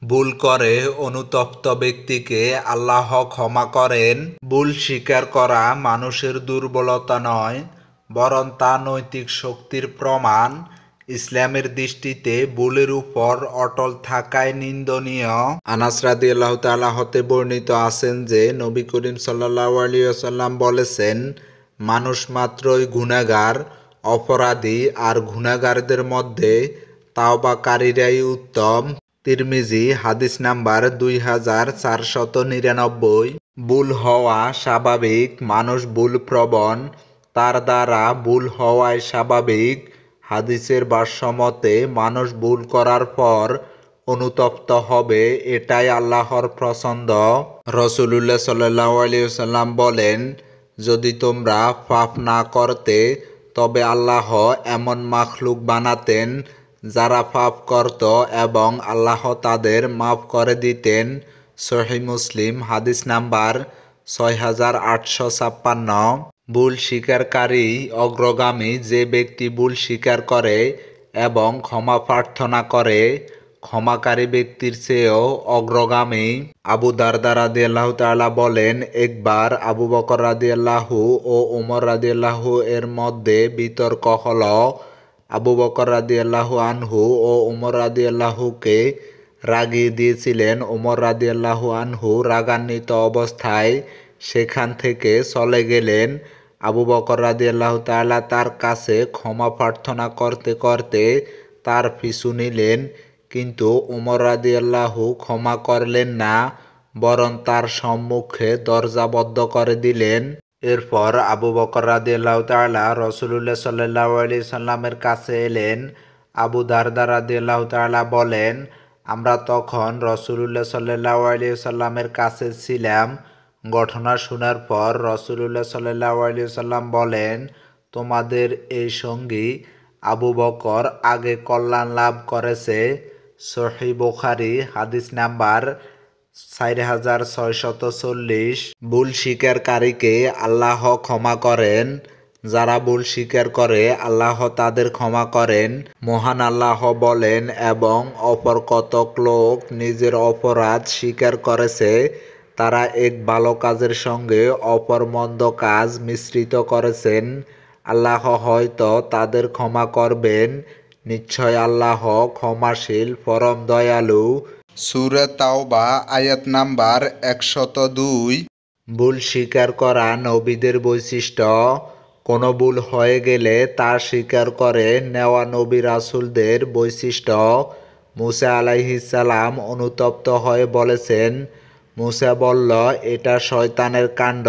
ভুল করে অনুতপ্ত ব্যক্তিকে আল্লাহ ক্ষমা করেন। ভুল স্বীকার করা মানুষের দুর্বলতা নয়, বরং তা নৈতিক শক্তির প্রমাণ। ইসলামের দৃষ্টিতে ভুলের উপর অটল থাকাই নিন্দনীয়। আনাস রাদিয়াল্লাহু তাআলা হতে বর্ণিত আছেন যে নবী করিম সাল্লাল্লাহু আলাইহি ওয়াসাল্লাম বলেছেন, মানুষ মাত্রই গুনাহগার, অপরাধী, আর গুনাহগারদের মধ্যে তাওবাকারীরাই উত্তম। তিরমিজি হাদিস নাম্বার 2499। ভুল হওয়া স্বাভাবিক, মানুষ ভুল প্রবণ, তার দ্বারা ভুল হওয়াই স্বাভাবিক। হাদিসের ভাষ্যমতে মানুষ ভুল করার পর অনুতপ্ত হবে, এটাই আল্লাহর পছন্দ। রাসূলুল্লাহ সাল্লাল্লাহু আলাইহি ওয়াসাল্লাম বলেন, যদি তোমরা পাপ না করতে তবে আল্লাহ এমন মাখলুক বানাতেন যারা পাপ করত এবং আল্লাহ তাদের মাফ করে দিতেন। সহিহ মুসলিম হাদিস নাম্বার 6856। ভুল স্বীকারকারী অগ্রগামী। যে ব্যক্তি ভুল স্বীকার করে এবং ক্ষমা প্রার্থনা করে, ক্ষমাকারী ব্যক্তির চেয়েও অগ্রগামী। আবু দারদা রাদিয়াল্লাহু তাআলা বলেন, একবার আবু বকর রাদিয়াল্লাহু ও উমর রাদিয়াল্লাহু এর মধ্যে বিতর্ক হলো। আবু বকর রাদিয়াল্লাহু আনহু ও উমর রাদিয়াল্লাহুকে রাগিয়ে দিয়েছিলেন। উমর রাদিয়াল্লাহু আনহু রাগান্বিত অবস্থায় সেখান থেকে চলে গেলেন। আবু বকর রাদিয়াল্লাহু তাআলা তার কাছে ক্ষমা প্রার্থনা করতে করতে তার পিছু নিলেন, কিন্তু উমর রাদিয়াল্লাহু ক্ষমা করলেন না, বরং তার সম্মুখে দরজা বন্ধ করে দিলেন। এরপর আবু বকর রাদিয়াল্লাহু তাআলা রাসূলুল্লাহ সাল্লাল্লাহু আলাইহি সাল্লামের কাছে এলেন। আবু দারদা রাদিয়াল্লাহু তাআলা বলেন, আমরা তখন রাসূলুল্লাহ সাল্লাল্লাহু আলাইহি সাল্লামের কাছে ছিলাম। ঘটনা শোনার পর রাসূলুল্লাহ সাল্লাল্লাহু আলাইহি সাল্লাম বলেন, তোমাদের এই সঙ্গী আবু বকর আগে কল্যাণ লাভ করেছে। সহিহ বুখারী হাদিস নাম্বার 4640। ভুল স্বীকারকারীকে আল্লাহ ক্ষমা করেন। যারা ভুল স্বীকার করে আল্লাহ তাদের ক্ষমা করেন। মহান আল্লাহ বলেন, এবং অপর কতক লোক নিজের অপরাধ স্বীকার করেছে, তারা এক ভালো কাজের সঙ্গে অপর মন্দ কাজ মিশ্রিত করেছেন। আল্লাহ হয়তো তাদের ক্ষমা করবেন। নিশ্চয় আল্লাহ ক্ষমাশীল, পরম দয়ালু। সূরা তাওবা আয়াত নাম্বার 102। ভুল স্বীকার করা নবীদের বৈশিষ্ট্য। কোনো ভুল হয়ে গেলে তা স্বীকার করে নেওয়া নবী রাসূলদের বৈশিষ্ট্য। মূসা আলাইহিস সালাম অনুতপ্ত হয়ে বলেছেন, মূসা বলল, এটা শয়তানের কাণ্ড,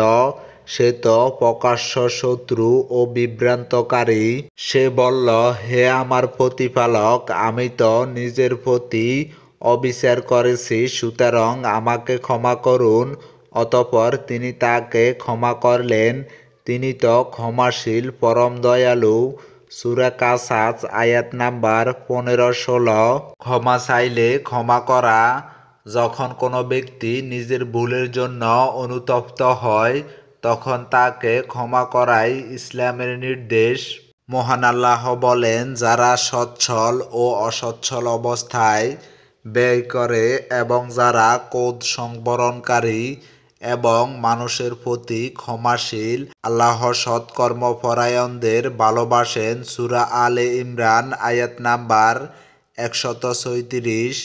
সে তো প্রকাশ্য শত্রু ও বিভ্রান্তকারী। সে বলল, হে আমার প্রতিপালক, আমি তো নিজের প্রতি অবিচার করেছি, সুতরাং আমাকে ক্ষমা করুন। অতঃপর তিনি তাকে ক্ষমা করলেন। তিনি তো ক্ষমাশীল, পরম দয়ালু। সূরা কাসাস আয়াত নাম্বার 15-16। ক্ষমা চাইলে ক্ষমা করা। যখন কোনো ব্যক্তি নিজের ভুলের জন্য অনুতপ্ত হয়, তখন তাকে ক্ষমা করাই ইসলামের নির্দেশ। মহান আল্লাহ বলেন, যারা সচ্ছল ও অসচ্ছল অবস্থায় ব্যয় করে এবং যারা ক্রোধ সংবরণকারী এবং মানুষের প্রতি ক্ষমাশীল, আল্লাহ সৎকর্মপরায়ণদের ভালোবাসেন। সূরা আলে ইমরান আয়াত নাম্বার 134।